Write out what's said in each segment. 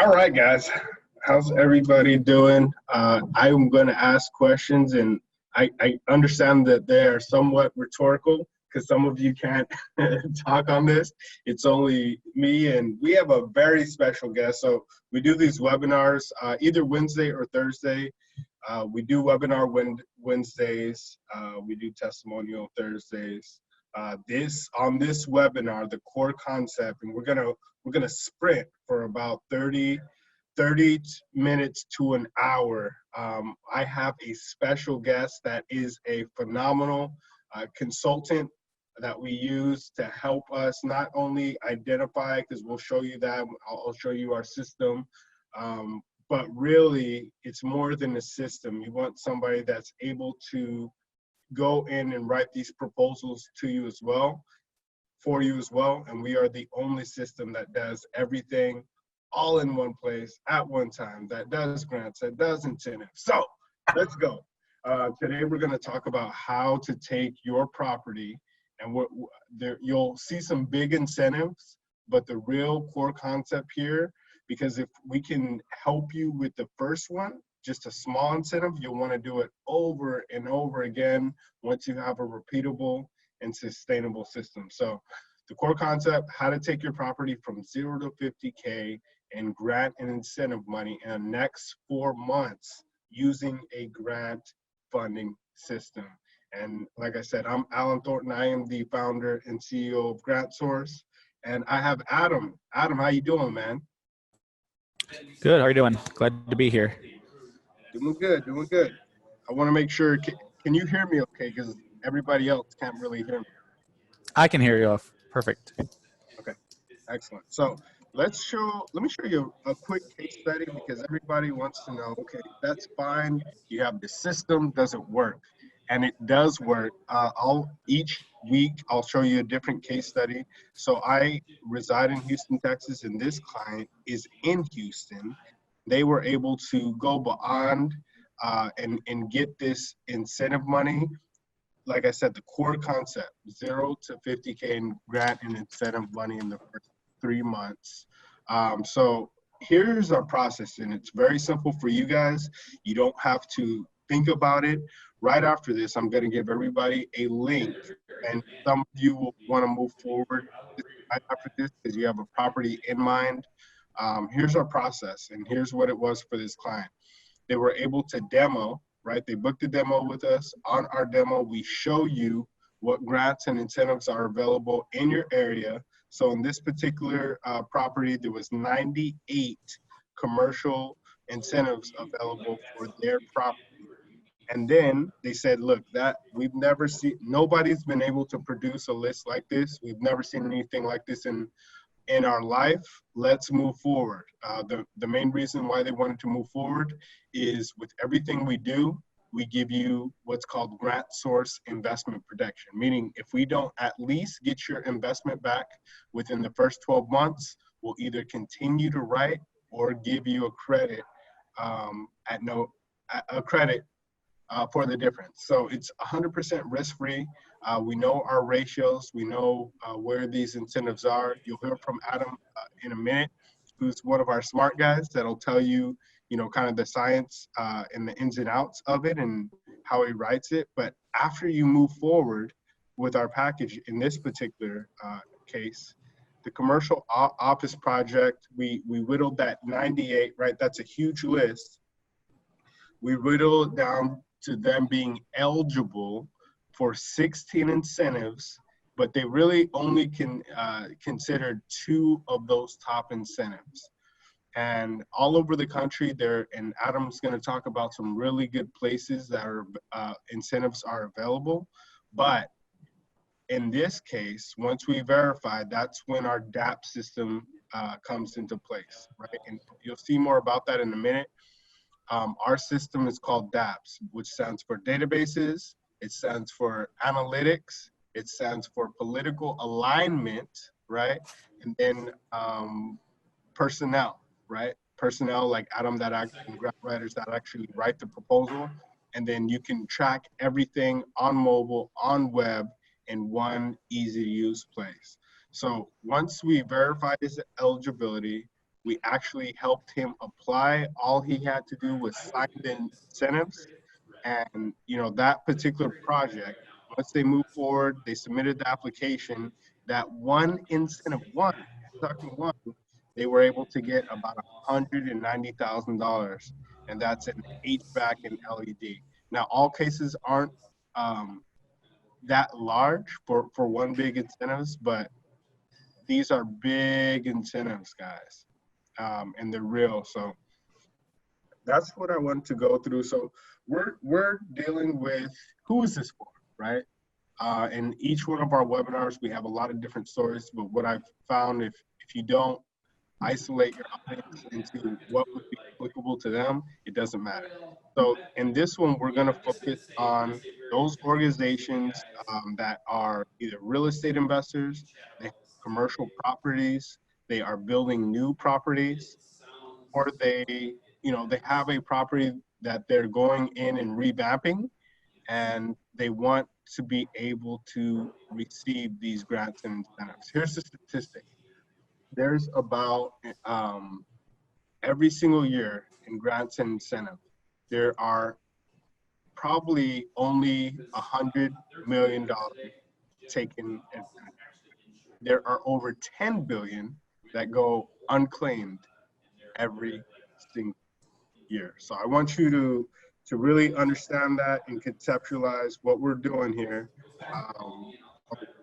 All right, guys. How's everybody doing? I'm going to ask questions, and I understand that they are somewhat rhetorical because some of you can't talk on this. It's only me, and we have a very special guest. So we do these webinars either Wednesday or Thursday. We do webinar Wednesdays. We do testimonial Thursdays. On this webinar, the core concept, and we're gonna sprint for about 30 minutes to an hour. I have a special guest that is a phenomenal consultant that we use to help us not only identify, because we'll show you that, I'll show you our system, but really it's more than a system. You want somebody that's able to go in and write these proposals to you as well, for you as well. And we are the only system that does everything all in one place at one time, that does grants, that does incentives. So let's go. Today we're going to talk about how to take your property, and you'll see some big incentives, but the real core concept here, because if we can help you with the first one, just a small incentive, you'll want to do it over and over again once you have a repeatable and sustainable system. So the core concept, how to take your property from 0 to 50K and grant and incentive money in the next 4 months using a grant funding system. And like I said, I'm Alan Thornton. I am the founder and CEO of Grant Source. And I have Adam. Adam, how you doing, man? Good. How are you doing? Glad to be here. Doing good, doing good. I want to make sure, can you hear me okay? Because everybody else can't really hear me. I can hear you. Perfect. Okay, excellent. So let me show you a quick case study, because everybody wants to know, okay, that's fine. You have the system, does it work? And it does work. Each week, I'll show you a different case study. So I reside in Houston, Texas, and this client is in Houston. They were able to go beyond and get this incentive money. Like I said, the core concept, 0 to 50K in grant and incentive money in the first 3 months. So here's our process, and it's very simple for you guys. You don't have to think about it. Right after this, I'm going to give everybody a link, and some of you will want to move forward right after this because you have a property in mind. Here's our process, and here's what it was for this client. They were able to demo, right? They booked a demo with us. On our demo, we show you what grants and incentives are available in your area. So in this particular property, there was 98 commercial incentives available for their property. And then they said, look, that we've never seen, nobody's been able to produce a list like this. We've never seen anything like this in our life. Let's move forward. The main reason why they wanted to move forward is with everything we do, we give you what's called grant source investment protection, meaning if we don't at least get your investment back within the first 12 months, we'll either continue to write or give you a credit for the difference. So it's 100% risk-free. We know our ratios. We know where these incentives are. You'll hear from Adam in a minute, who's one of our smart guys that'll tell you, kind of the science and the ins and outs of it and how he writes it. But after you move forward with our package in this particular case, the commercial office project, we whittled that 98, right? That's a huge list. We whittled it down to them being eligible for 16 incentives, but they really only considered 2 of those top incentives. And all over the country there, and Adam's gonna talk about some really good places that are incentives are available. But in this case, once we verify, that's when our DAP system comes into place, right? And you'll see more about that in a minute. Our system is called DAPS, which stands for databases, it stands for analytics, it stands for political alignment, right? And then personnel, right? Personnel like Adam and grant writers that actually write the proposal. And then you can track everything on mobile, on web, in one easy to use place. So once we verify this eligibility, We actually helped him apply. All he had to do was sign the incentives. And that particular project, once they moved forward, they submitted the application. That one incentive, one, talking one, they were able to get about $190,000, and that's an HVAC and LED. Now, all cases aren't that large for one big incentives, but these are big incentives, guys, and they're real. So that's what I want to go through. So we're dealing with who is this for, right? In each one of our webinars, we have a lot of different stories. But what I've found, if you don't isolate your audience into what would be applicable to them, it doesn't matter. So in this one, we're going to focus on those organizations that are either real estate investors, they have commercial properties, they are building new properties, or they have a property that they're going in and revamping, and they want to be able to receive these grants and incentives. Here's the statistic. There's about every single year in grants and incentives, there are probably only $100 million taken. There are over 10 billion that go unclaimed every single year. So I want you to really understand that and conceptualize what we're doing here.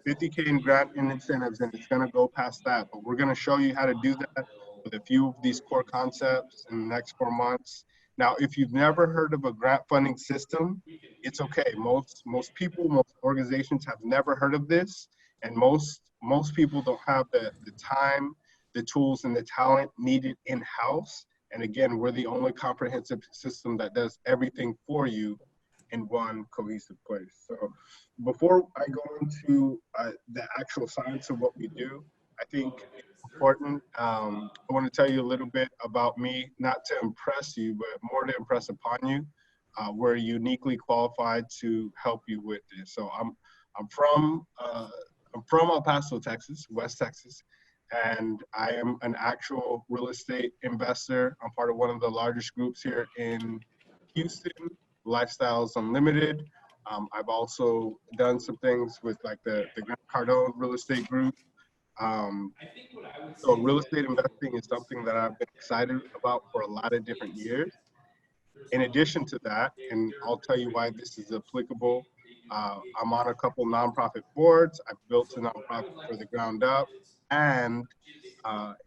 50K in grant and incentives, and it's going to go past that, but we're going to show you how to do that with a few of these core concepts in the next 4 months. Now, if you've never heard of a grant funding system, it's okay. Most people, most organizations have never heard of this, and most people don't have the time, the tools, and the talent needed in-house. And again, we're the only comprehensive system that does everything for you in one cohesive place. So before I go into the actual science of what we do, I think it's important. I want to tell you a little bit about me, not to impress you, but more to impress upon you. We're uniquely qualified to help you with this. So I'm from El Paso, Texas, West Texas, and I am an actual real estate investor. I'm part of one of the largest groups here in Houston, Lifestyles Unlimited. I've also done some things with like the Grant Cardone real estate group. So real estate investing is something that I've been excited about for a lot of different years. In addition to that, and I'll tell you why this is applicable, I'm on a couple nonprofit boards. I've built a nonprofit for the ground up. And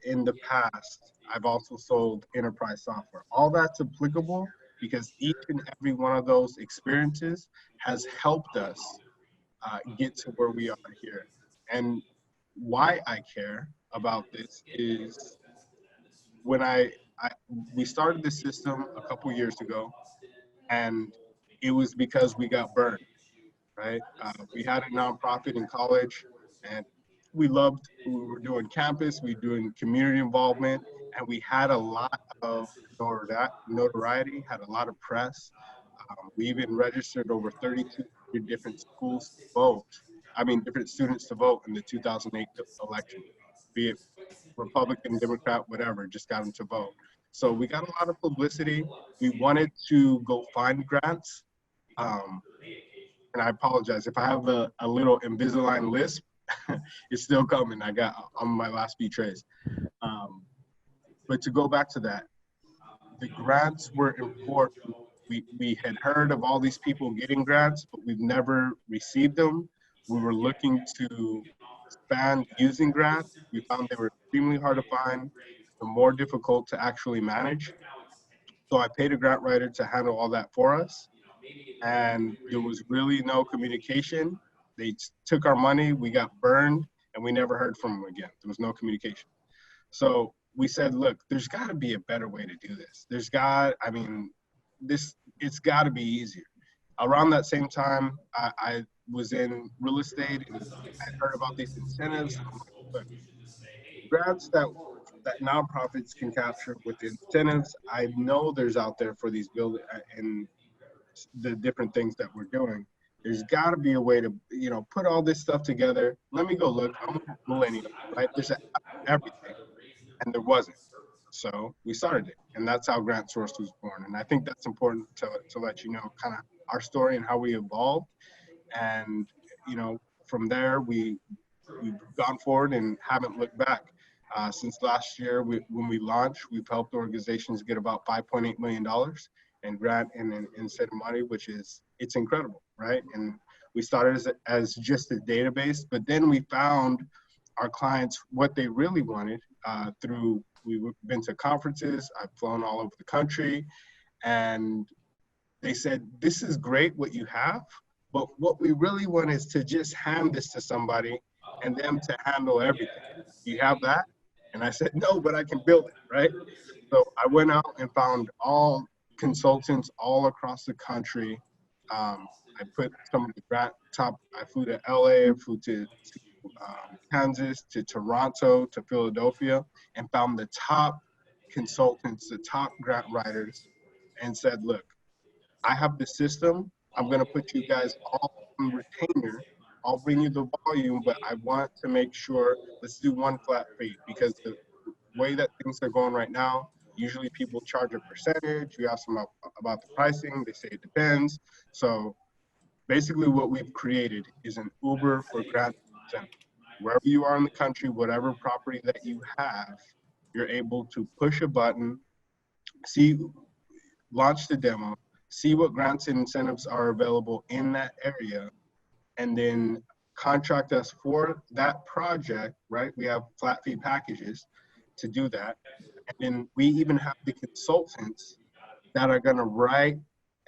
in the past, I've also sold enterprise software. All that's applicable because each and every one of those experiences has helped us get to where we are here. And why I care about this is when we started this system a couple years ago, and it was because we got burned, right? We had a nonprofit in college, and we were doing campus, we were doing community involvement, and we had a lot of notoriety, had a lot of press. We even registered over 3,200 different schools to vote. Different students to vote in the 2008 election, be it Republican, Democrat, whatever, just got them to vote. So we got a lot of publicity. We wanted to go find grants. And I apologize if I have a little Invisalign lisp. It's still coming. I got on my last few trays. But to go back to that, the grants were important. We had heard of all these people getting grants, but we've never received them. We were looking to expand using grants. We found they were extremely hard to find and more difficult to actually manage. So I paid a grant writer to handle all that for us. And there was really no communication. They took our money, we got burned, and we never heard from them again. There was no communication. So we said, look, there's got to be a better way to do this. It's got to be easier. Around that same time, I was in real estate, and I heard about these incentives. And I'm like, look, grants that nonprofits can capture with incentives, I know there's out there for these building and the different things that we're doing. There's got to be a way to, put all this stuff together. Let me go look. I'm a millennial, right? There's everything, and there wasn't. So we started it, and that's how Grant Source was born. And I think that's important to let you know kind of our story and how we evolved. And, you know, from there, we've gone forward and haven't looked back. Since last year, when we launched, we've helped organizations get about $5.8 million in grant and incentive money, which is, it's incredible, right? And we started as just a database, but then we found our clients what they really wanted through, we've been to conferences, I've flown all over the country, and they said, this is great what you have, but what we really want is to just hand this to somebody and them to handle everything. You have that? And I said, no, but I can build it, right? So I went out and found all consultants all across the country. I put some of the top, I flew to LA, I flew to Kansas, to Toronto, to Philadelphia, and found the top consultants, the top grant writers, and said, look, I have the system. I'm going to put you guys all on retainer. I'll bring you the volume, but I want to make sure, let's do one flat fee, because the way that things are going right now, usually people charge a percentage. You ask them about the pricing, they say it depends. So basically what we've created is an Uber for grant incentives. Wherever you are in the country, whatever property that you have, you're able to push a button, launch the demo, see what grants and incentives are available in that area, and then contract us for that project, right? We have flat fee packages to do that. And then we even have the consultants that are gonna write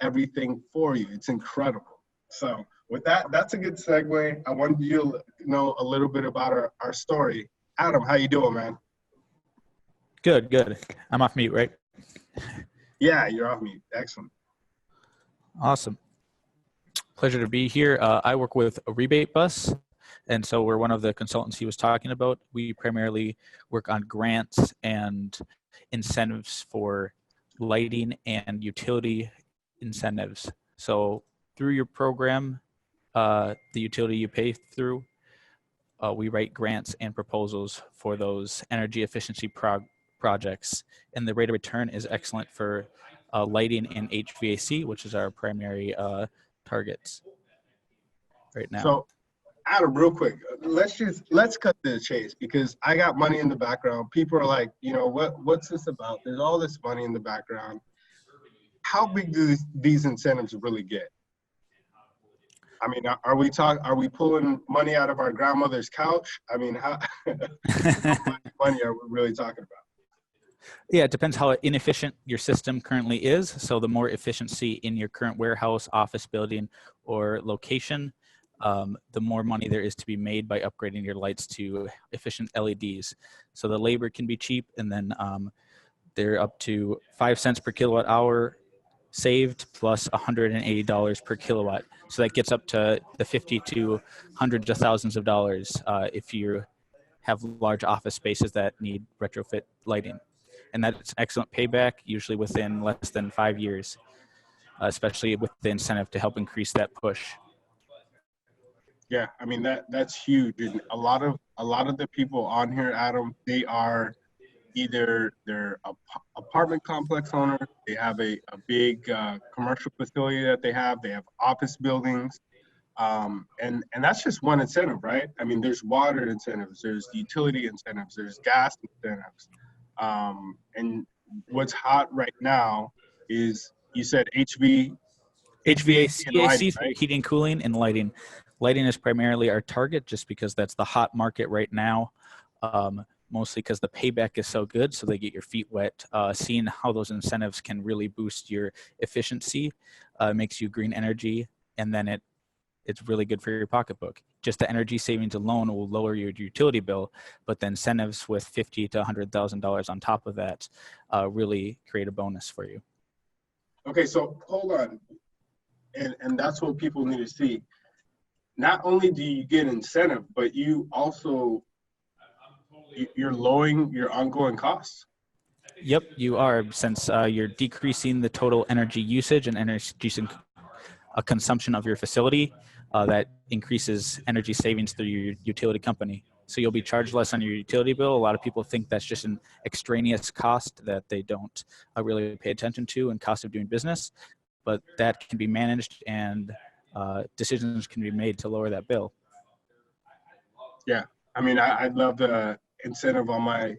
everything for you. It's incredible. So with that, that's a good segue. I wanted you to know a little bit about our story. Adam, how you doing, man? Good, good. I'm off mute, right? Yeah, you're off mute. Excellent. Awesome. Pleasure to be here. I work with a rebate bus, and so we're one of the consultants he was talking about. We primarily work on grants and incentives for lighting and utility incentives. So through your program, the utility you pay through, we write grants and proposals for those energy efficiency projects, and the rate of return is excellent for lighting and HVAC, which is our primary targets right now. So Adam, real quick, let's cut to the chase, because I got money in the background. People are like, you know, what's this about? There's all this money in the background. How big do these incentives really get? I mean, are we pulling money out of our grandmother's couch? I mean, how much money are we really talking about? Yeah, it depends how inefficient your system currently is. So the more efficiency in your current warehouse, office building, or location, the more money there is to be made by upgrading your lights to efficient LEDs. So the labor can be cheap, and then they're up to 5 cents per kilowatt hour saved plus $180 per kilowatt. So that gets up to the 50 to hundreds of thousands of dollars if you have large office spaces that need retrofit lighting. And that's excellent payback, usually within less than 5 years, especially with the incentive to help increase that push. Yeah, I mean that's huge. And a lot of the people on here, Adam, they are either they're apartment complex owners, they have a big commercial facility that they have office buildings, and that's just one incentive, right? I mean, there's water incentives, there's utility incentives, there's gas incentives, and what's hot right now is, you said HVAC and lighting, for right? heating, cooling, and lighting. Lighting is primarily our target just because that's the hot market right now, mostly because the payback is so good, so they get your feet wet. Seeing how those incentives can really boost your efficiency makes you green energy, and then it's really good for your pocketbook. Just the energy savings alone will lower your utility bill, but the incentives with $50,000 to $100,000 on top of that really create a bonus for you. Okay, so hold on, and that's what people need to see. Not only do you get incentive, but you also, you're lowering your ongoing costs. Yep, you are, since you're decreasing the total energy usage and reducing consumption of your facility. That increases energy savings through your utility company. So you'll be charged less on your utility bill. A lot of people think that's just an extraneous cost that they don't really pay attention to and cost of doing business, but that can be managed and decisions can be made to lower that bill. Yeah, I mean, I love the incentive on my,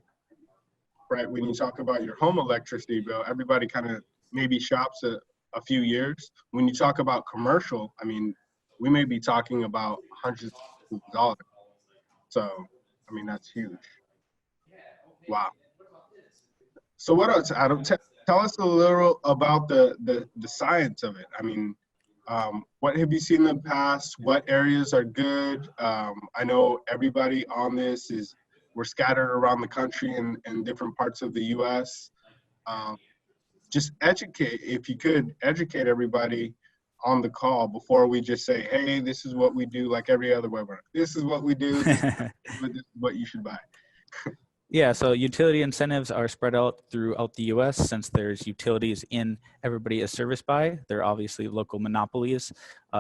right, when you talk about your home electricity bill, everybody kind of maybe shops a few years. When you talk about commercial, I mean, we may be talking about hundreds of dollars. So, I mean, that's huge. Wow. So what else, Adam? Tell us a little about the science of it. I mean, what have you seen in the past? What areas are good? I know everybody on this we're scattered around the country in different parts of the U.S. Just educate, if you could, educate everybody on the call before we just say, hey, this is what we do, like every other webinar. This is what we do. This is what you should buy. Yeah, so utility incentives are spread out throughout the US since there's utilities in everybody is serviced by. They're obviously local monopolies,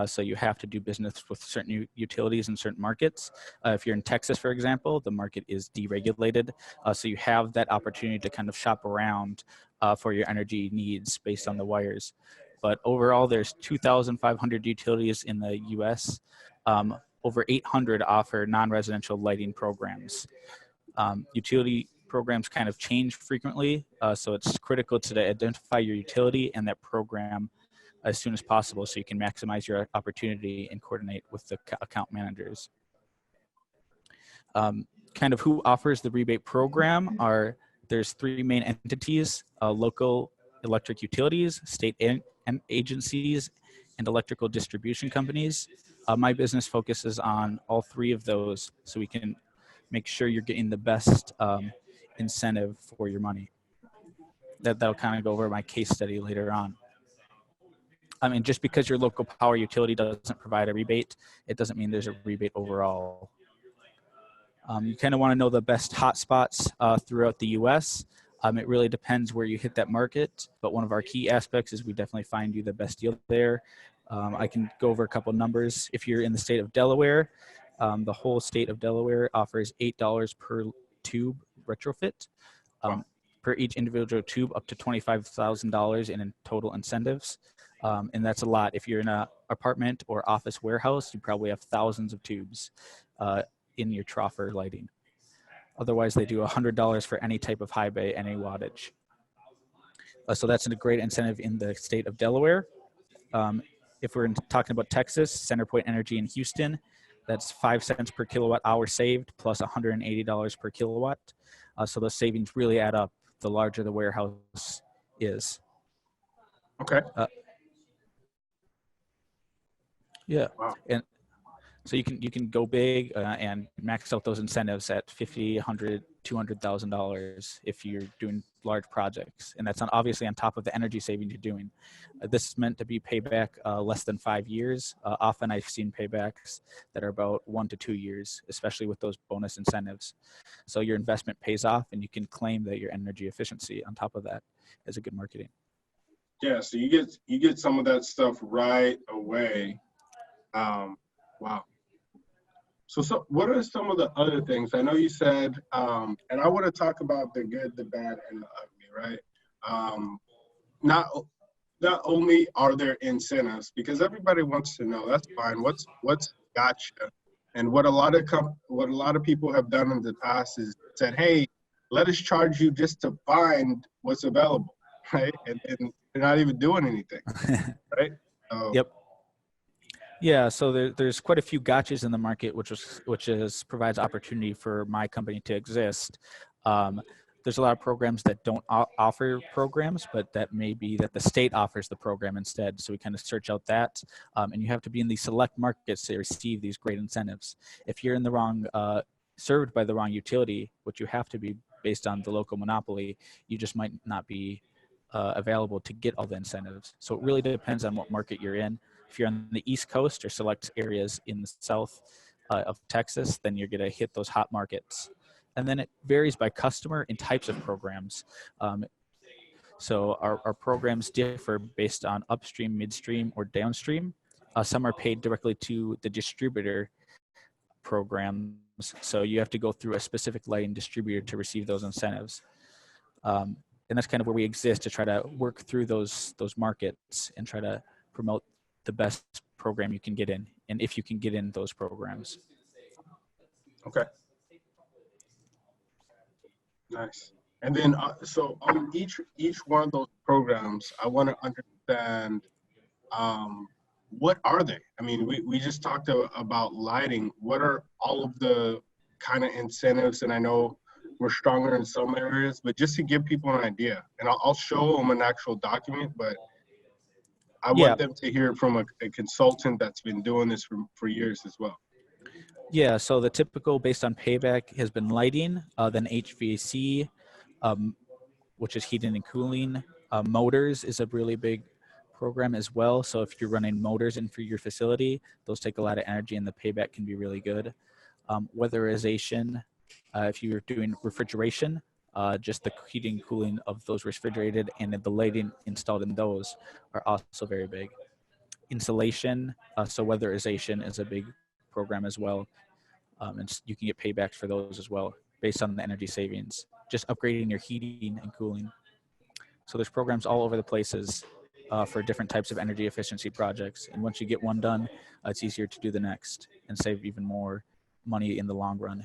so you have to do business with certain utilities in certain markets. If you're in Texas, for example, the market is deregulated, so you have that opportunity to kind of shop around for your energy needs based on the wires. But overall, there's 2,500 utilities in the US. Over 800 offer non-residential lighting programs. Utility programs kind of change frequently, so it's critical to identify your utility and that program as soon as possible so you can maximize your opportunity and coordinate with the account managers. Kind of who offers the rebate program there's three main entities: local electric utilities, state agencies, and electrical distribution companies. My business focuses on all three of those so we can make sure you're getting the best incentive for your money. That'll kind of go over my case study later on. I mean, just because your local power utility doesn't provide a rebate, it doesn't mean there's a rebate overall. You kind of want to know the best hotspots throughout the US. It really depends where you hit that market, but one of our key aspects is we definitely find you the best deal there. I can go over a couple numbers. If you're in the state of Delaware, the whole state of Delaware offers $8 per tube retrofit, per each individual tube, up to $25,000 in total incentives. And that's a lot. If you're in an apartment or office warehouse, you probably have thousands of tubes in your troffer lighting. Otherwise, they do $100 for any type of high bay, any wattage. So that's a great incentive in the state of Delaware. If we're talking about Texas, CenterPoint Energy in Houston, that's 5 cents per kilowatt hour saved plus $180 per kilowatt. So those savings really add up the larger the warehouse is. Okay. Yeah. Wow. And so you can go big and max out those incentives at $50, $100, $200,000 if you're doing large projects, and that's obviously on top of the energy saving you're doing. This is meant to be payback less than 5 years. Often I've seen paybacks that are about 1 to 2 years, especially with those bonus incentives. So your investment pays off, and you can claim that your energy efficiency on top of that is a good marketing. Yeah, so you get some of that stuff right away. Wow. So what are some of the other things? I know you said, and I want to talk about the good, the bad, and the ugly, right? Not only are there incentives, because everybody wants to know, that's fine, what's gotcha? And what a lot of people have done in the past is said, hey, let us charge you just to find what's available, right? And they're not even doing anything, right? So, Yep. Yeah, so there's quite a few gotchas in the market, which provides opportunity for my company to exist. There's a lot of programs that don't offer programs, but that may be that the state offers the program instead. So we kind of search out that, and you have to be in the select markets to receive these great incentives. If you're in the wrong, served by the wrong utility, which you have to be based on the local monopoly, you just might not be available to get all the incentives. So it really depends on what market you're in. If you're on the East Coast or select areas in the south of Texas, then you're going to hit those hot markets. And then it varies by customer and types of programs. So our programs differ based on upstream, midstream, or downstream. Some are paid directly to the distributor program So you have to go through a specific lighting distributor to receive those incentives. And that's kind of where we exist, to try to work through those markets and try to promote the best program you can get in, and if you can get in those programs. Okay. Nice. And then, so on each one of those programs, I want to understand, what are they? I mean, we just talked about lighting. What are all of the kind of incentives? And I know we're stronger in some areas, but just to give people an idea, and I'll show them an actual document, but I want them to hear it from a consultant that's been doing this for years as well. Yeah, so the typical based on payback has been lighting, then HVAC, which is heating and cooling. Motors is a really big program as well. So if you're running motors in for your facility, those take a lot of energy and the payback can be really good. Weatherization, if you're doing refrigeration, just the heating and cooling of those refrigerated and the lighting installed in those are also very big. Insulation, so weatherization is a big program as well. And you can get paybacks for those as well based on the energy savings, just upgrading your heating and cooling. So there's programs all over the places for different types of energy efficiency projects. And once you get one done, it's easier to do the next and save even more money in the long run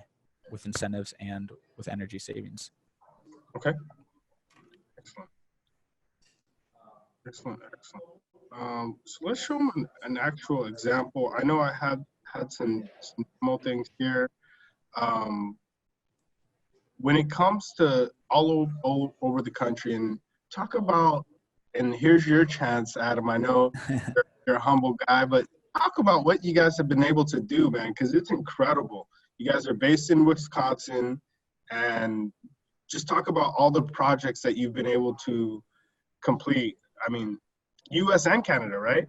with incentives and with energy savings. Okay. Excellent. Excellent. Excellent. So let's show them an actual example. I know I had some small things here. When it comes to all over the country, and talk about, and here's your chance, Adam. I know you're a humble guy, but talk about what you guys have been able to do, man, because it's incredible. You guys are based in Wisconsin, and just talk about all the projects that you've been able to complete. I mean, US and Canada, right?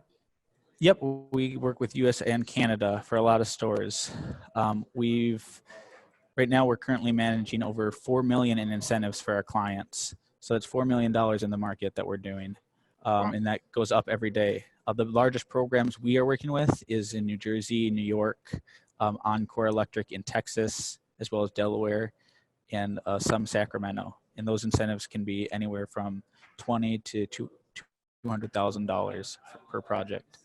Yep, we work with US and Canada for a lot of stores. Right now we're currently managing over 4 million in incentives for our clients. So it's $4 million in the market that we're doing. And that goes up every day. The largest programs we are working with is in New Jersey, New York, Encore Electric in Texas, as well as Delaware, and some Sacramento. And those incentives can be anywhere from $20,000 to $200,000 per project.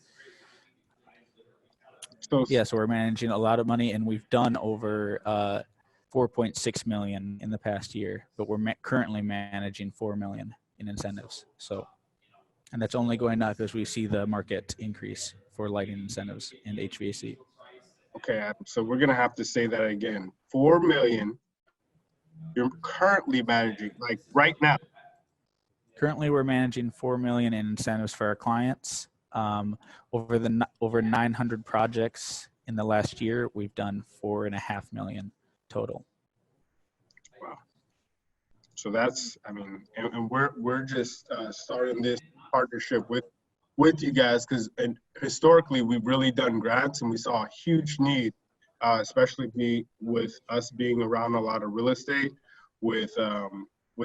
So we're managing a lot of money, and we've done over 4.6 million in the past year, but we're currently managing 4 million in incentives. So, and that's only going up as we see the market increase for lighting incentives and HVAC. Okay, Adam, so we're gonna have to say that again. 4 million you're currently managing, like right now. Currently, we're managing 4 million in incentives for our clients. Over 900 projects in the last year, we've done 4.5 million total. Wow. So that's, I mean, and we're just starting this partnership with you guys, because historically we've really done grants, and we saw a huge need, especially with us being around a lot of real estate with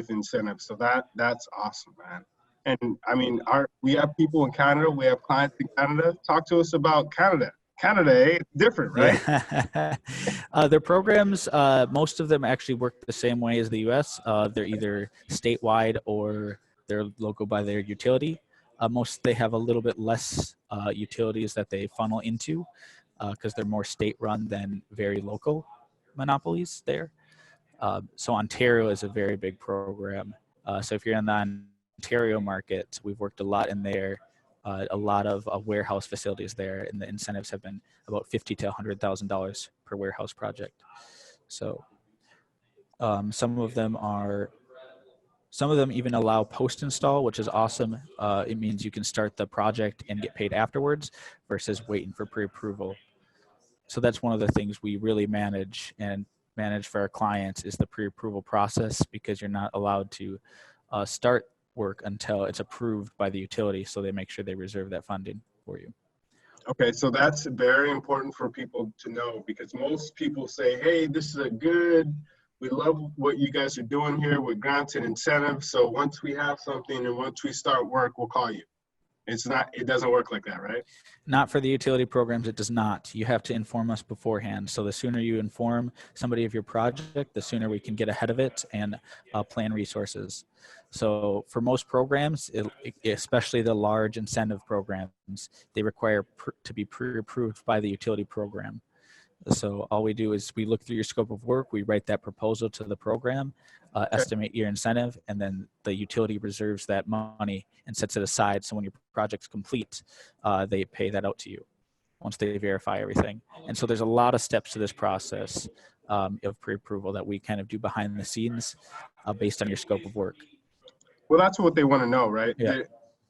incentives. So that's awesome, man. And I mean, we have people in Canada, we have clients in Canada. Talk to us about Canada. Canada, different, right? Yeah. Their programs, most of them actually work the same way as the US. They're either statewide or they're local by their utility. They have a little bit less utilities that they funnel into because they're more state run than very local monopolies there. So Ontario is a very big program. So if you're in the Ontario market, we've worked a lot in there. A lot of warehouse facilities there, and the incentives have been about $50,000 to $100,000 per warehouse project. So some of them even allow post-install, which is awesome. It means you can start the project and get paid afterwards versus waiting for pre-approval. So that's one of the things we really manage for our clients is the pre-approval process, because you're not allowed to start work until it's approved by the utility, so they make sure they reserve that funding for you. Okay, so that's very important for people to know, because most people say, hey, this is we love what you guys are doing here with grants and incentives, so once we have something and once we start work, we'll call you. It's not, it doesn't work like that, right? Not for the utility programs, it does not. You have to inform us beforehand. So the sooner you inform somebody of your project, the sooner we can get ahead of it and plan resources. So for most programs, especially the large incentive programs, they require to be pre-approved by the utility program. So all we do is we look through your scope of work, we write that proposal to the program, estimate your incentive, and then the utility reserves that money and sets it aside. So when your project's complete, they pay that out to you once they verify everything. And so there's a lot of steps to this process of pre-approval that we kind of do behind the scenes based on your scope of work. Well, that's what they want to know, right? Yeah.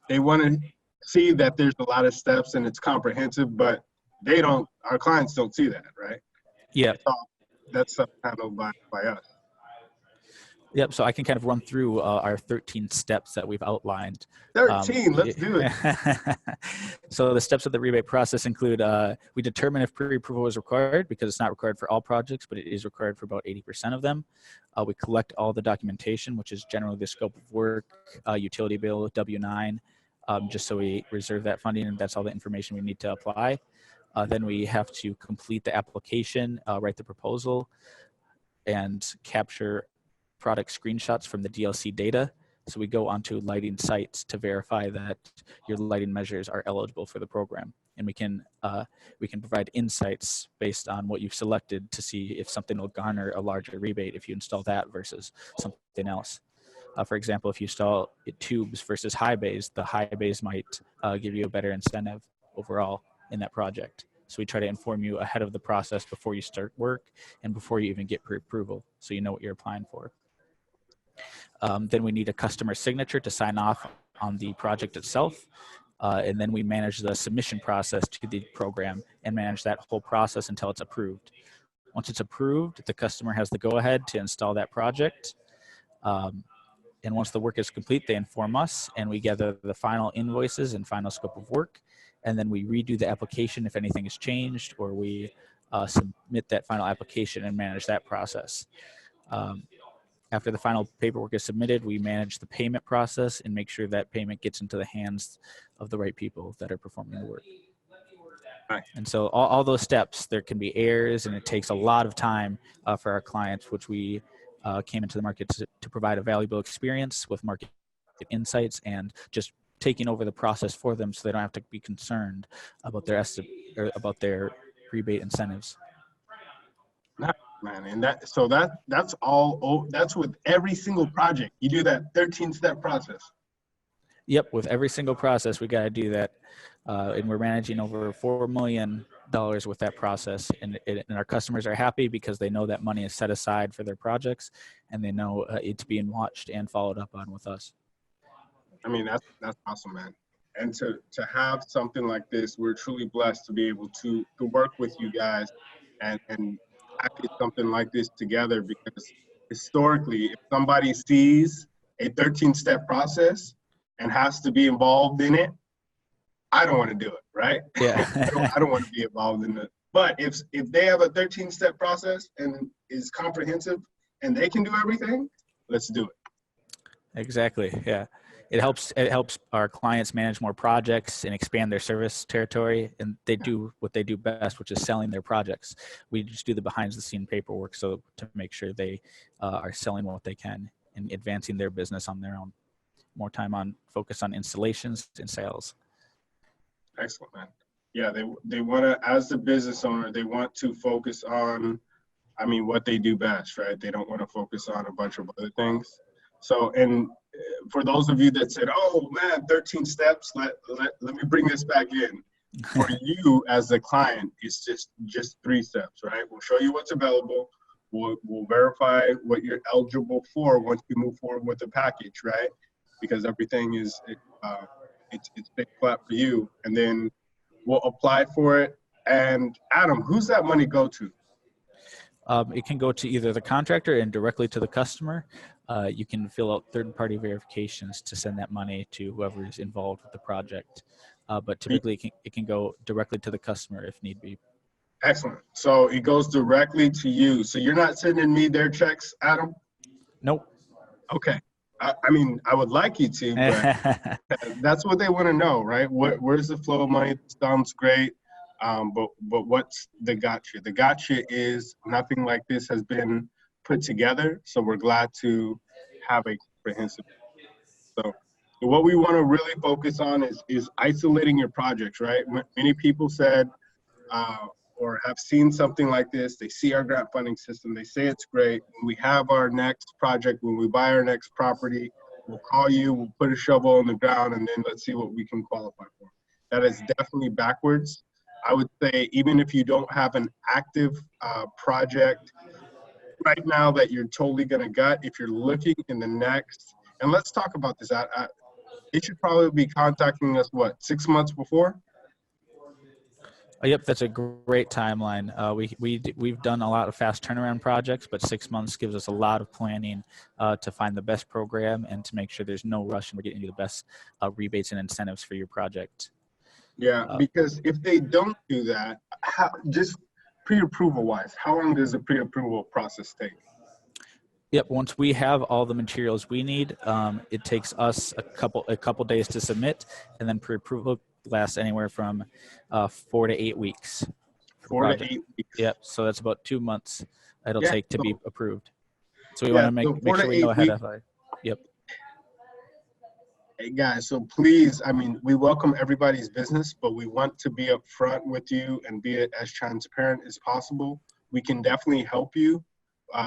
They want to see that there's a lot of steps and it's comprehensive, but they don't, our clients don't see that, right? Yeah. That's handled by us. Yep. So I can kind of run through our 13 steps that we've outlined. 13, let's do it. So the steps of the rebate process include, we determine if pre-approval is required because it's not required for all projects, but it is required for about 80% of them. We collect all the documentation, which is generally the scope of work, utility bill, W-9, just so we reserve that funding, and that's all the information we need to apply. Then we have to complete the application, write the proposal, and capture product screenshots from the DLC data. So we go onto lighting sites to verify that your lighting measures are eligible for the program. And we can provide insights based on what you've selected to see if something will garner a larger rebate if you install that versus something else. For example, if you install tubes versus high bays, the high bays might give you a better incentive overall in that project. So we try to inform you ahead of the process before you start work and before you even get pre-approval, so you know what you're applying for. Then we need a customer signature to sign off on the project itself. And then we manage the submission process to the program and manage that whole process until it's approved. Once it's approved, the customer has the go-ahead to install that project. And once the work is complete, they inform us and we gather the final invoices and final scope of work. And then we redo the application if anything has changed, or we submit that final application and manage that process. After the final paperwork is submitted, we manage the payment process and make sure that payment gets into the hands of the right people that are performing the work. Right. And so all those steps, there can be errors, and it takes a lot of time for our clients, which we came into the market to provide a valuable experience with market insights and just taking over the process for them so they don't have to be concerned about their rebate incentives. Man, and that's all, that's with every single project. You do that 13-step process. Yep, with every single process, we got to do that. And we're managing over $4 million with that process. And our customers are happy because they know that money is set aside for their projects, and they know it's being watched and followed up on with us. I mean, that's awesome, man. And to have something like this, we're truly blessed to be able to work with you guys and package something like this together, because historically, if somebody sees a 13-step process and has to be involved in it, I don't want to do it, right? Yeah. I don't want to be involved in it. But if they have a 13-step process and is comprehensive and they can do everything, let's do it. Exactly. Yeah. It helps our clients manage more projects and expand their service territory, and they do what they do best, which is selling their projects. We just do the behind-the-scene paperwork to make sure they are selling what they can and advancing their business on their own. More time focus on installations and sales. Excellent, man. Yeah, they want to, as the business owner, they want to focus on, I mean, what they do best, right? They don't want to focus on a bunch of other things. So, and for those of you that said, oh man, 13 steps, let me bring this back in. For you as the client, it's just 3 steps, right? We'll show you what's available. We'll verify what you're eligible for once you move forward with the package, right? Because everything is, it's big flat for you. And then we'll apply for it. And Adam, who's that money go to? It can go to either the contractor and directly to the customer. You can fill out third-party verifications to send that money to whoever is involved with the project. But typically, it can go directly to the customer if need be. Excellent. So it goes directly to you. So you're not sending me their checks, Adam? Nope. Okay. I mean, I would like you to, but that's what they want to know, right? Where's the flow of money? Sounds great. But what's the gotcha? The gotcha is nothing like this has been put together. So we're glad to have a comprehensive. So what we want to really focus on is isolating your projects, right? Many people said, or have seen something like this. They see our grant funding system. They say it's great. When we have our next project, when we buy our next property, we'll call you, we'll put a shovel in the ground, and then let's see what we can qualify for. That is definitely backwards. I would say even if you don't have an active project right now that you're totally going to gut, if you're looking in the next, and let's talk about this. It should probably be contacting us, what, 6 months before? Yep, that's a great timeline. We've done a lot of fast turnaround projects, but 6 months gives us a lot of planning to find the best program and to make sure there's no rush and we're getting you the best rebates and incentives for your project. Yeah, because if they don't do that, just pre-approval wise, how long does the pre-approval process take? Yep. Once we have all the materials we need, it takes us a couple days to submit, and then pre-approval lasts anywhere from 4 to 8 weeks. 4 to 8 weeks. Yep. So that's about 2 months it'll take to be approved. So we want to make sure we know ahead of time. Yep. Hey guys, so please, I mean, we welcome everybody's business, but we want to be upfront with you and be as transparent as possible. We can definitely help you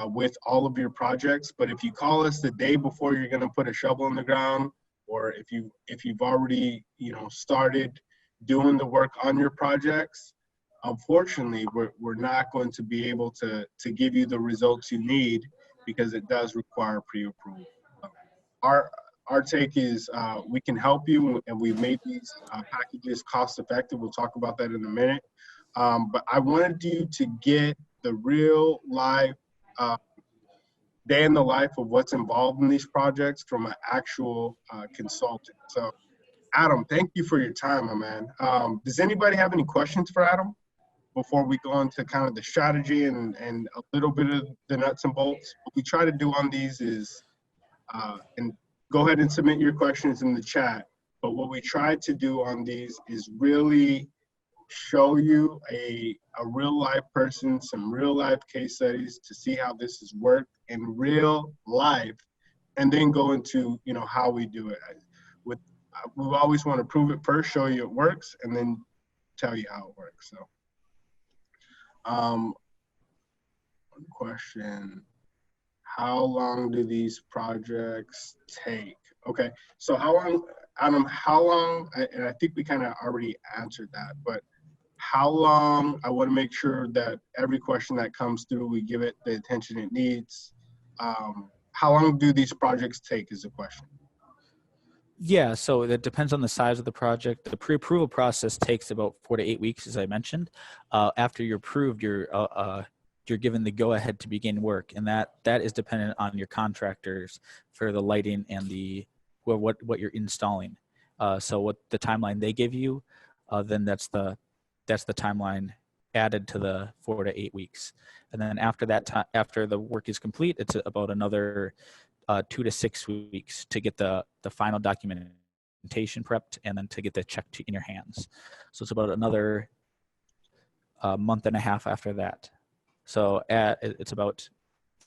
with all of your projects, but if you call us the day before you're going to put a shovel in the ground, or if you've already started doing the work on your projects, unfortunately we're not going to be able to give you the results you need, because it does require pre-approval. Our take is we can help you, and we've made these packages cost effective. We'll talk about that in a minute. But I wanted you to get the real live day in the life of what's involved in these projects from an actual consultant. So Adam, thank you for your time, my man. Does anybody have any questions for Adam before we go into kind of the strategy and a little bit of the nuts and bolts? What we try to do on these is, and go ahead and submit your questions in the chat, but what we try to do on these is really show you a real life person, some real life case studies to see how this has worked in real life, and then go into how we do it. We always want to prove it first, show you it works, and then tell you how it works. So one question: how long do these projects take? Okay, so how long, Adam, and I think we kind of already answered that, but how long, I want to make sure that every question that comes through, we give it the attention it needs. How long do these projects take is the question. Yeah, so it depends on the size of the project. The pre-approval process takes about 4 to 8 weeks, as I mentioned. After you're approved, you're given the go-ahead to begin work, and that is dependent on your contractors for the lighting and what you're installing. So what the timeline they give you, then that's the timeline added to the 4 to 8 weeks. And then after that time, after the work is complete, it's about another 2 to 6 weeks to get the final documentation prepped, and then to get the check in your hands. So it's about another month and a half after that. So it's about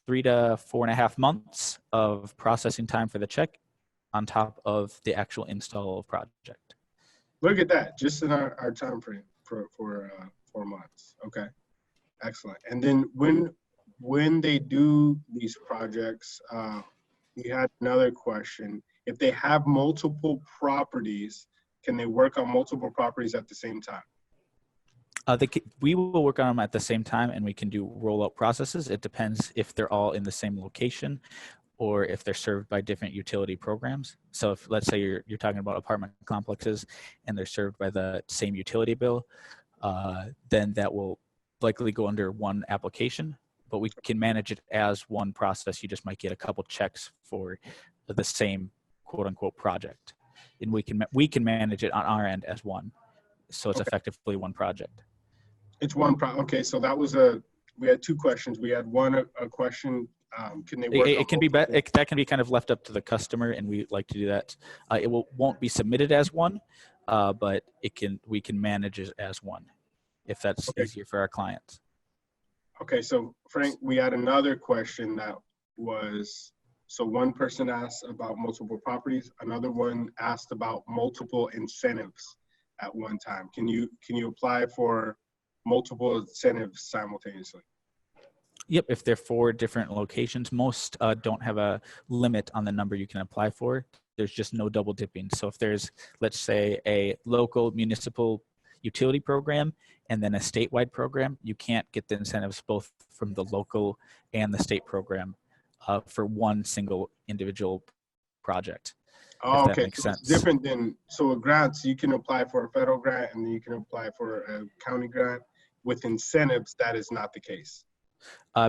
3 to 4.5 months of processing time for the check on top of the actual install of project. Look at that, just in our time frame for 4 months. Okay, excellent. And then when they do these projects, we had another question. If they have multiple properties, can they work on multiple properties at the same time? We will work on them at the same time, and we can do rollout processes. It depends if they're all in the same location or if they're served by different utility programs. So if, let's say you're talking about apartment complexes and they're served by the same utility bill, then that will likely go under one application, but we can manage it as one process. You just might get a couple checks for the same quote unquote project. And we can manage it on our end as one. So it's effectively one project. It's one okay, so that was we had 2 questions. We had one, a question Can they work on It can be multiple? that can be kind of left up to the customer, and we like to do that. It won't be submitted as one, but we can manage it as one if that's Okay. easier for our clients. Okay. So Frank, we had another question that was, so one person asked about multiple properties. Another one asked about multiple incentives at one time. Can you apply for multiple incentives simultaneously? Yep, if they're 4 different locations, most don't have a limit on the number you can apply for. There's just no double dipping. So if there's, let's say, a local municipal utility program and then a statewide program, you can't get the incentives both from the local and the state program for one single individual project, if Oh, that okay. makes So it's sense. different than, so a grant, so you can apply for a federal grant and then you can apply for a county grant. With incentives, that is not the case.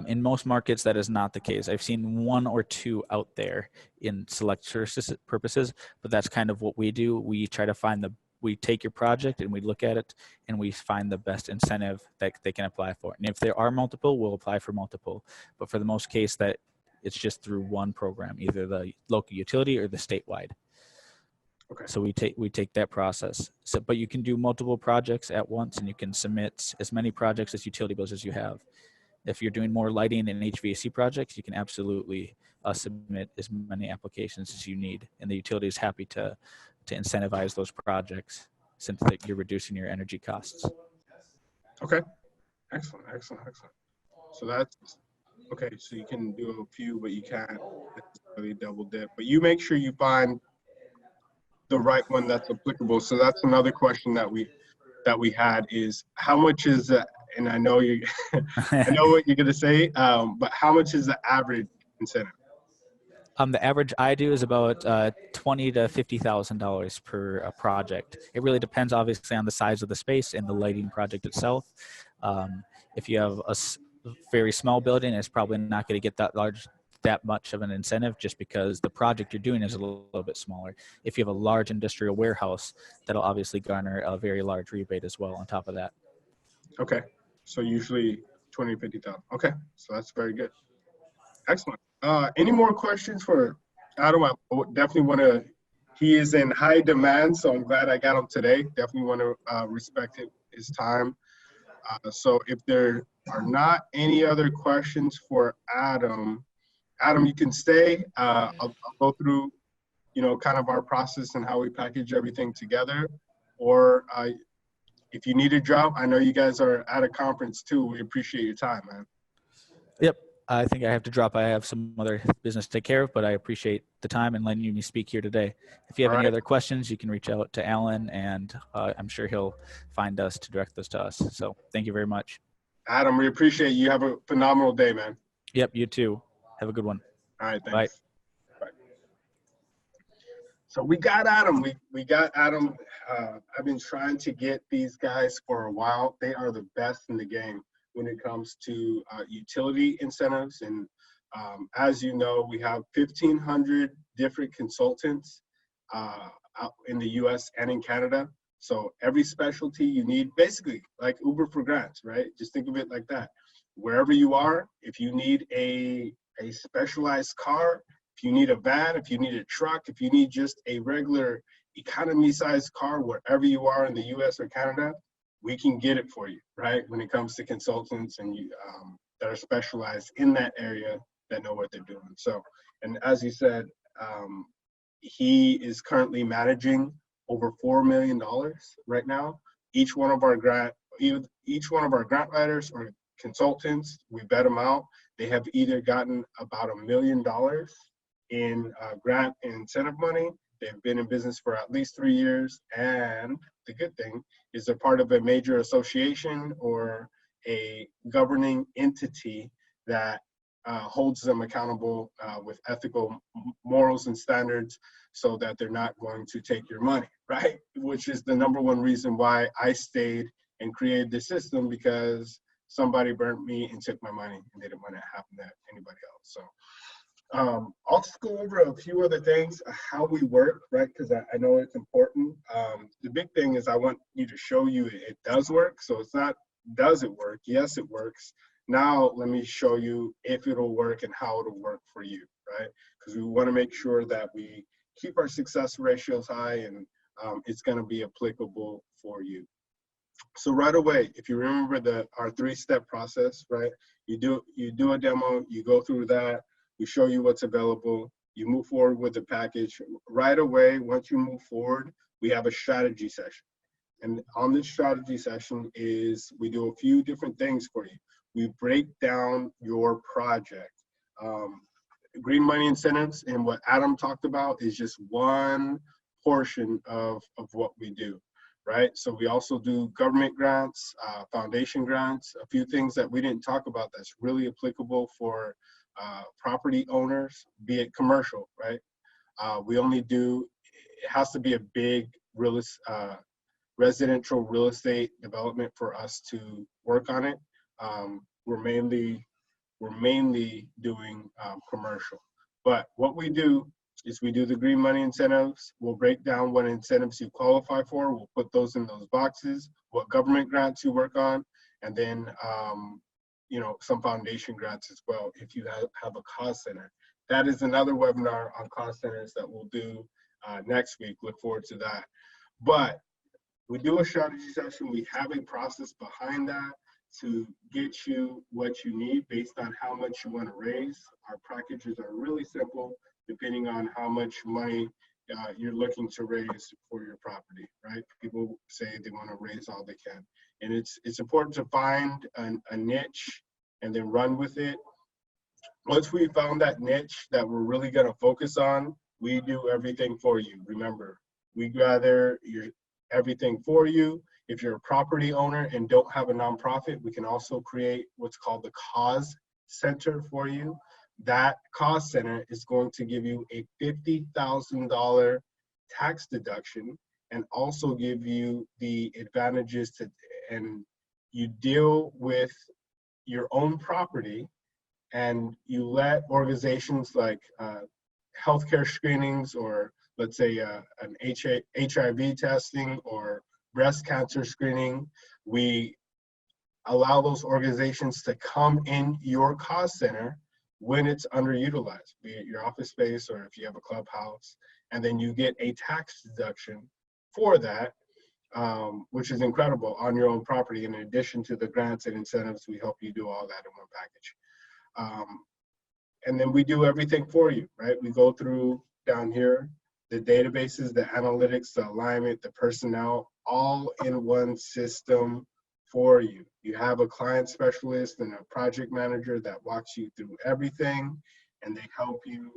In most markets, that is not the case. I've seen 1 or 2 out there in select service purposes, but that's kind of what we do. We try to we take your project and we look at it and we find the best incentive that they can apply for. And if there are multiple, we'll apply for multiple. But for the most case, that it's just through one program, either the local utility or the statewide. Okay. So we take that process. So, but you can do multiple projects at once, and you can submit as many projects as utility bills as you have. If you're doing more lighting and HVAC projects, you can absolutely submit as many applications as you need, and the utility is happy to incentivize those projects since that you're reducing your energy costs. Okay. Excellent. Excellent. Excellent. So that's okay. So you can do a few, but you can't necessarily double dip. But you make sure you find the right one that's applicable. So that's another question that we had is how much is and I know you I know what you're gonna say, but how much is the average incentive? The average I do is about $20,000 to $50,000 per project. It really depends, obviously, on the size of the space and the lighting project itself. If you have a very small building, it's probably not going to get that much of an incentive, just because the project you're doing is a little bit smaller. If you have a large industrial warehouse, that'll obviously garner a very large rebate as well on top of that. Okay, so usually 20 to 50,000. Okay, so that's very good. Excellent. Any more questions for Adam? I definitely want to. He is in high demand, so I'm glad I got him today. Definitely want to respect his time. So if there are not any other questions for Adam, you can stay. I'll go through, kind of our process and how we package everything together. Or if you need to drop, I know you guys are at a conference too. We appreciate your time, man. Yep. I think I have to drop. I have some other business to take care of, but I appreciate the time and letting me speak here today. If you have any other questions, you can reach out to Alan, and I'm sure he'll find us to direct this to us. So thank you very much. Adam, we appreciate you. Have a phenomenal day, man. Yep, you too. Have a good one. All right, thanks. Bye. Bye. So we got Adam. We got Adam. I've been trying to get these guys for a while. They are the best in the game when it comes to utility incentives. And as you know, we have 1,500 different consultants out in the US and in Canada. So every specialty you need, basically like Uber for grants, right? Just think of it like that. Wherever you are, if you need a specialized car, if you need a van, if you need a truck, if you need just a regular economy-sized car, wherever you are in the US or Canada, we can get it for you, right? When it comes to consultants and you that are specialized in that area that know what they're doing. So, and as you said, he is currently managing over $4 million right now. Each one of our grant writers or consultants, we vet them out. They have either gotten about $1 million in grant and incentive money. They've been in business for at least 3 years, and the good thing is they're part of a major association or a governing entity that holds them accountable with ethical morals and standards so that they're not going to take your money, right? Which is the number one reason why I stayed and created this system, because somebody burnt me and took my money and they didn't want it to happen to anybody else. So I'll just go over a few other things, how we work, right? Because I know it's important. The big thing is I want you to show you it does work. So it's not, does it work? Yes, it works. Now let me show you if it'll work and how it'll work for you, right? Because we want to make sure that we keep our success ratios high, and it's going to be applicable for you. So right away, if you remember our 3-step process, right? You do a demo, you go through that, we show you what's available, you move forward with the package. Right away, once you move forward, we have a strategy session. And on this strategy session we do a few different things for you. We break down your project. Green money incentives and what Adam talked about is just one portion of what we do, right? So we also do government grants, foundation grants, a few things that we didn't talk about that's really applicable for property owners, be it commercial, right? We only do, it has to be a big residential real estate development for us to work on it. We're mainly doing commercial. But what we do is we do the green money incentives. We'll break down what incentives you qualify for. We'll put those in those boxes, what government grants you work on, and then some foundation grants as well if you have a cost center. That is another webinar on cost centers that we'll do next week. Look forward to that. But we do a strategy session. We have a process behind that to get you what you need based on how much you want to raise. Our packages are really simple, depending on how much money you're looking to raise for your property, right? People say they want to raise all they can. And it's important to find a niche and then run with it. Once we found that niche that we're really going to focus on, we do everything for you. Remember, we gather everything for you. If you're a property owner and don't have a nonprofit, we can also create what's called the cause center for you. That cause center is going to give you a $50,000 tax deduction and also give you the advantages and you deal with your own property and you let organizations like healthcare screenings, or let's say an HIV testing or breast cancer screening, we allow those organizations to come in your cost center when it's underutilized, be it your office space or if you have a clubhouse, and then you get a tax deduction for that, which is incredible, on your own property. In addition to the grants and incentives, we help you do all that in one package. And then we do everything for you, right? We go through down here, the databases, the analytics, the alignment, the personnel, all in one system for you. You have a client specialist and a project manager that walks you through everything, and they help you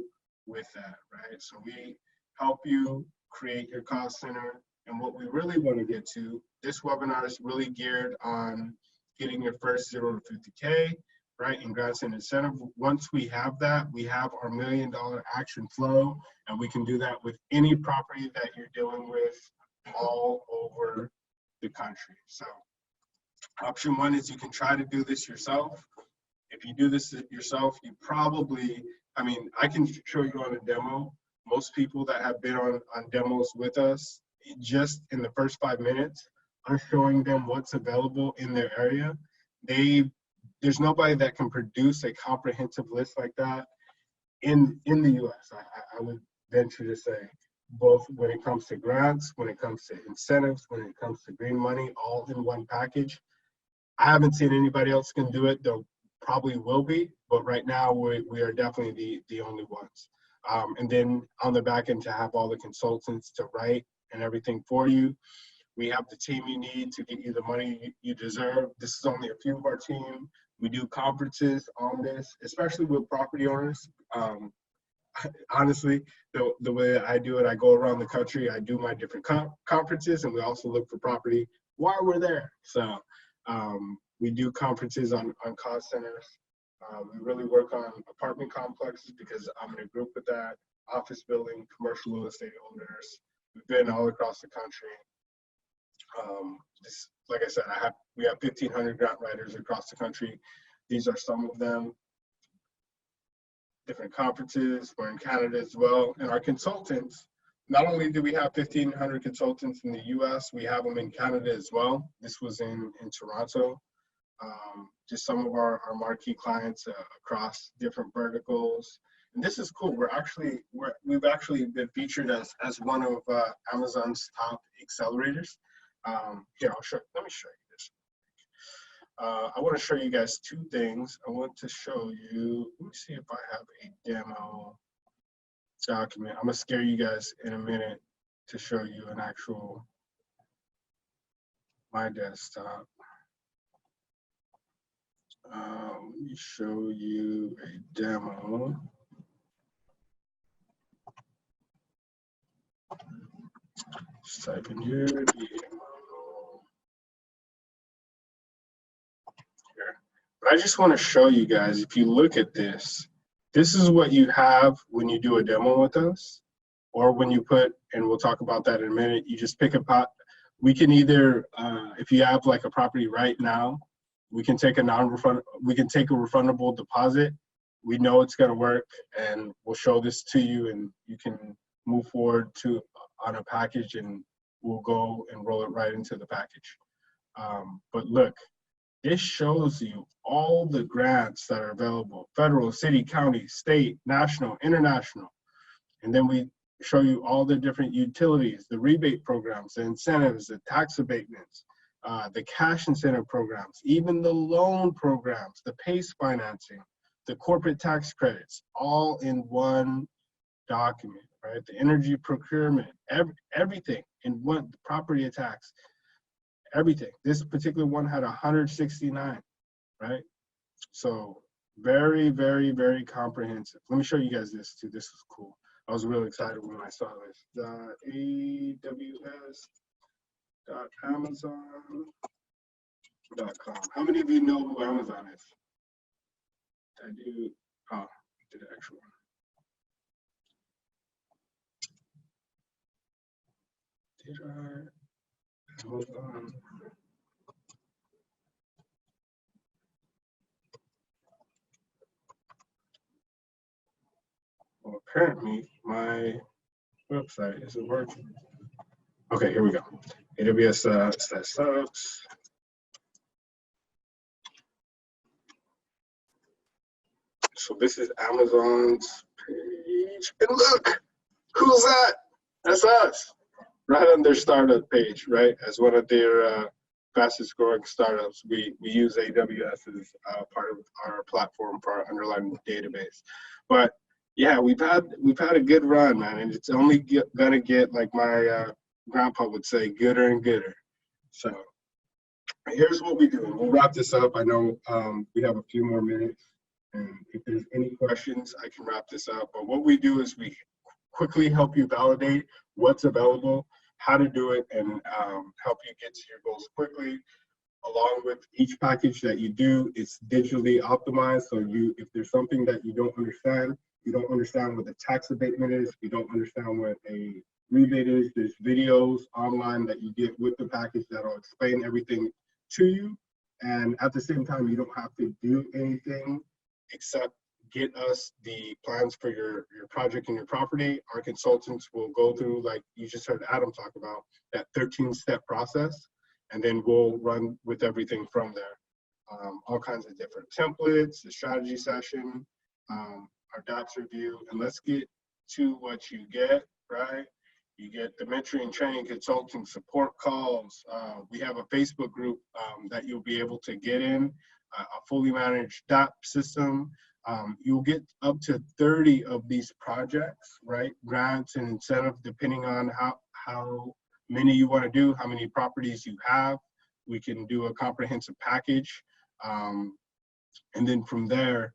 with that, right? So we help you create your cost center. And what we really want to get to, this webinar is really geared on getting your first 0 to 50K, right, in grants and incentive. Once we have that, we have our $1 million action flow, and we can do that with any property that you're dealing with all over the country. So option one is you can try to do this yourself. If you do this yourself, you probably, I can show you on a demo. Most people that have been on demos with us, just in the first 5 minutes, I'm showing them what's available in their area. There's nobody that can produce a comprehensive list like that in the US. I would venture to say, both when it comes to grants, when it comes to incentives, when it comes to green money, all in one package. I haven't seen anybody else can do it. There probably will be, but right now we are definitely the only ones. And then on the back end, to have all the consultants to write and everything for you. We have the team you need to get you the money you deserve. This is only a few of our team. We do conferences on this, especially with property owners. Honestly, the way that I do it, I go around the country, I do my different conferences, and we also look for property while we're there. So we do conferences on cost centers. We really work on apartment complexes because I'm in a group with that, office building, commercial real estate owners. We've been all across the country. Like I said, we have 1,500 grant writers across the country. These are some of them. Different conferences. We're in Canada as well. And our consultants, not only do we have 1,500 consultants in the US, we have them in Canada as well. This was in Toronto. just some of our marquee clients across different verticals. And this is cool. We've actually been featured as one of Amazon's top accelerators. Here, let me show you this. I want to show you guys two things. I want to show you, let me see if I have a demo document. I'm gonna scare you guys in a minute to show you an actual, my desktop. Let me show you a demo. Just type in your demo here. But I just want to show you guys, if you look at this, this is what you have when you do a demo with us, or when you put, and we'll talk about that in a minute, you just pick a pot. We can either, if you have like a property right now, we can take a refundable deposit. We know it's gonna work, and we'll show this to you, and you can move forward on a package, and we'll go and roll it right into the package. But look, this shows you all the grants that are available: federal, city, county, state, national, international. And then we show you all the different utilities, the rebate programs, the incentives, the tax abatements, the cash incentive programs, even the loan programs, the PACE financing, the corporate tax credits, all in one document, right? The energy procurement, everything in one, the property tax, everything. This particular one had 169, right? So very, very, very comprehensive. Let me show you guys this too. This is cool. I was really excited when I saw this. aws.amazon.com. How many of you know who Amazon is? I do. Oh, I did an extra one. Did I? Amazon. Well, apparently my website isn't working. Okay, here we go. AWS setups. So this is Amazon's page, and look, who's that? That's us, right on their startup page, right? As one of their fastest growing startups, we use AWS as part of our platform for our underlying database. But yeah, we've had a good run, man, and it's only gonna get, like my grandpa would say, gooder and gooder. So here's what we do, and we'll wrap this up. I know we have a few more minutes, and if there's any questions, I can wrap this up. But what we do is we quickly help you validate what's available, how to do it, and help you get to your goals quickly. Along with each package that you do, it's digitally optimized. So if there's something that you don't understand what the tax abatement is, you don't understand what a rebate is, there's videos online that you get with the package that'll explain everything to you. And at the same time, you don't have to do anything except get us the plans for your project and your property. Our consultants will go through, like you just heard Adam talk about, that 13-step process, and then we'll run with everything from there. All kinds of different templates, the strategy session, our docs review, and let's get to what you get, right? You get the mentoring, training, consulting, support calls. We have a Facebook group that you'll be able to get in, a fully managed DAP system. You'll get up to 30 of these projects, right? Grants and incentive, depending on how many you want to do, how many properties you have. We can do a comprehensive package. And then from there,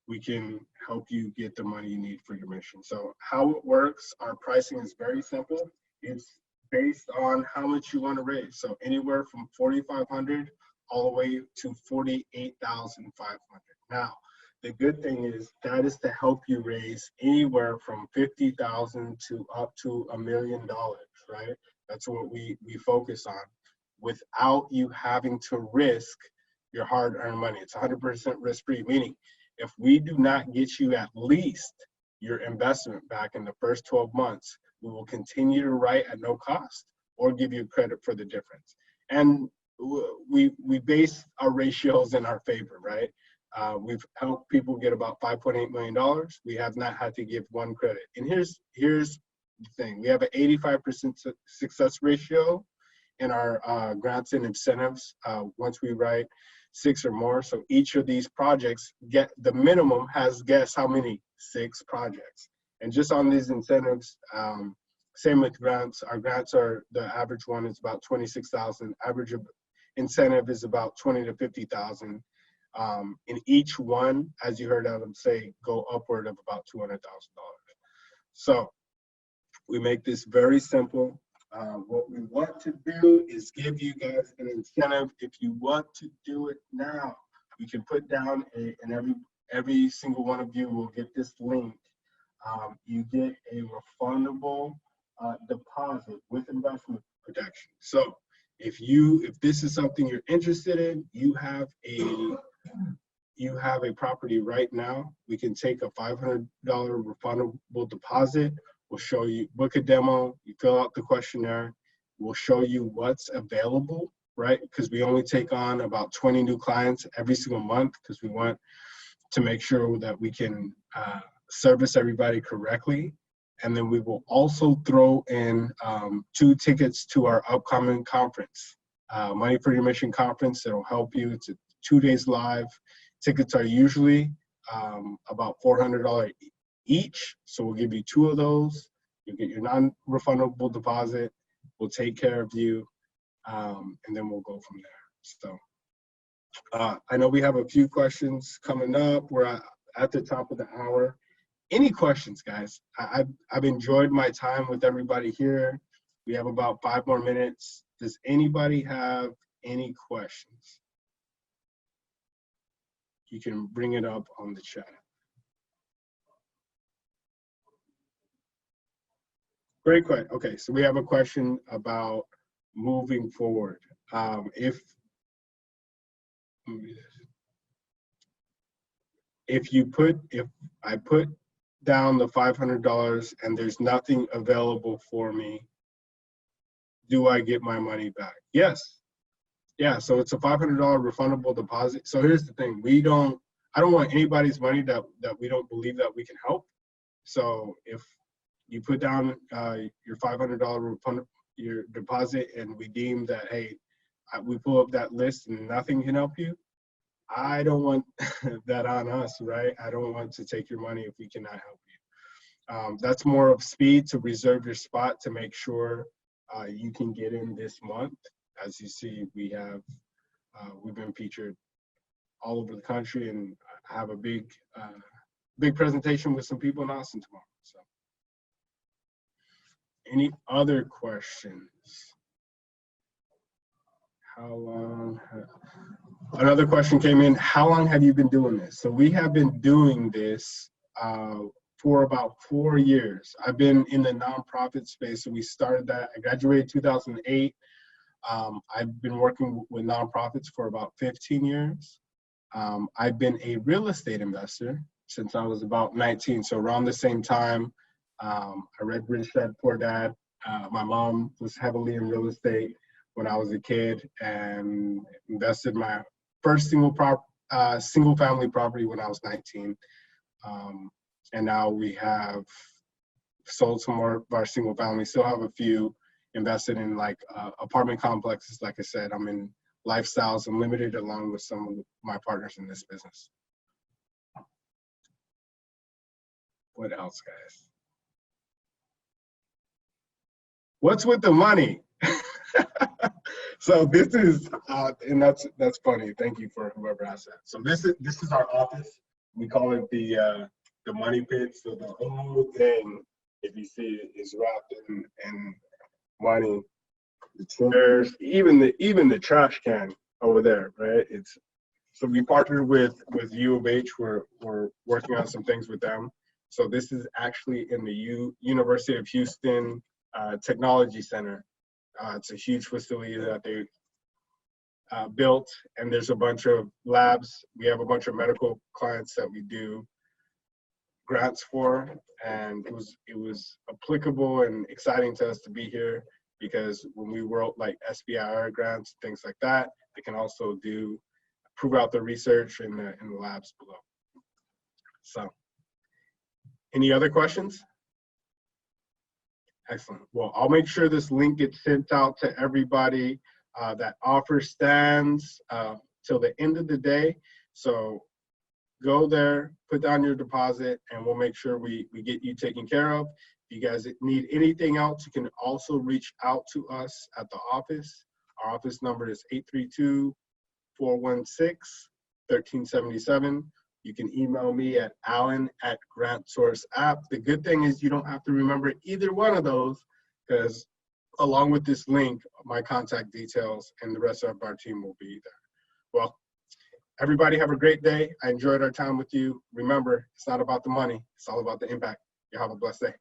we can help you get the money you need for your mission. So how it works, our pricing is very simple. It's based on how much you want to raise. So anywhere from $4,500 all the way to $48,500. Now, the good thing is that is to help you raise anywhere from $50,000 to up to $1 million, right? That's what we focus on, without you having to risk your hard-earned money. It's 100% risk-free, meaning if we do not get you at least your investment back in the first 12 months, we will continue to write at no cost or give you credit for the difference. And we base our ratios in our favor, right? We've helped people get about $5.8 million. We have not had to give one credit. And here's the thing. We have an 85% success ratio in our grants and incentives once we write 6 or more. So each of these projects get the minimum has, guess how many? 6 projects. And just on these incentives, same with grants. Our grants are, the average one is about 26,000. Average of incentive is about 20 to 50,000. In each one, as you heard Adam say, go upward of about $200,000. So we make this very simple. What we want to do is give you guys an incentive. If you want to do it now, we can put down and every single one of you will get this link. You get a refundable deposit with investment protection. So if this is something you're interested in, you have a property right now, we can take a $500 refundable deposit. We'll show you, book a demo, you fill out the questionnaire, we'll show you what's available, right? Because we only take on about 20 new clients every single month because we want to make sure that we can service everybody correctly. And then we will also throw in 2 tickets to our upcoming conference, Money for Your Mission conference. It'll help you. It's 2 days live. Tickets are usually about $400 each. So we'll give you 2 of those. You get your non-refundable deposit. We'll take care of you. And then we'll go from there. So I know we have a few questions coming up. We're at the top of the hour. Any questions, guys? I've enjoyed my time with everybody here. We have about 5 more minutes. Does anybody have any questions? You can bring it up on the chat. Great question. Okay, so we have a question about moving forward. If I put down the $500 and there's nothing available for me, do I get my money back? Yes. Yeah, so it's a $500 refundable deposit. So here's the thing. I don't want anybody's money that we don't believe that we can help. So if you put down your $500 your deposit and we deem that, hey, we pull up that list and nothing can help you, I don't want that on us, right? I don't want to take your money if we cannot help you. That's more of speed to reserve your spot to make sure you can get in this month. As you see, we've been featured all over the country, and I have a big presentation with some people in Austin tomorrow. So, any other questions? How long? Another question came in. How long have you been doing this? So we have been doing this for about 4 years. I've been in the nonprofit space. So we started that. I graduated 2008. I've been working with nonprofits for about 15 years. I've been a real estate investor since I was about 19. So around the same time, I read Rich Dad Poor Dad. My mom was heavily in real estate when I was a kid and invested my first single family property when I was 19. And now we have sold some more of our single family, still have a few invested in like apartment complexes. Like I said, I'm in Lifestyles Unlimited along with some of my partners in this business. What else, guys? What's with the money? So this is, and that's funny. Thank you for whoever asked that. So this is our office. We call it the money pit. So the whole thing, if you see it, is wrapped in money. The chairs, even the trash can over there, right? So we partnered with U of H. We're working on some things with them. So this is actually in the University of Houston Technology Center. It's a huge facility that they built, and there's a bunch of labs. We have a bunch of medical clients that we do grants for, and it was applicable and exciting to us to be here. because when we wrote like SBIR grants, things like that, they can also prove out the research in the labs below. So, any other questions? Excellent. Well, I'll make sure this link gets sent out to everybody. That offer stands till the end of the day. So go there, put down your deposit, and we'll make sure we get you taken care of. If you guys need anything else, you can also reach out to us at the office. Our office number is 832-416-1377. You can email me at allen@grantsourceapp. The good thing is you don't have to remember either one of those, because along with this link, my contact details and the rest of our team will be there. Well, everybody have a great day. I enjoyed our time with you. Remember, it's not about the money. It's all about the impact. You have a blessed day.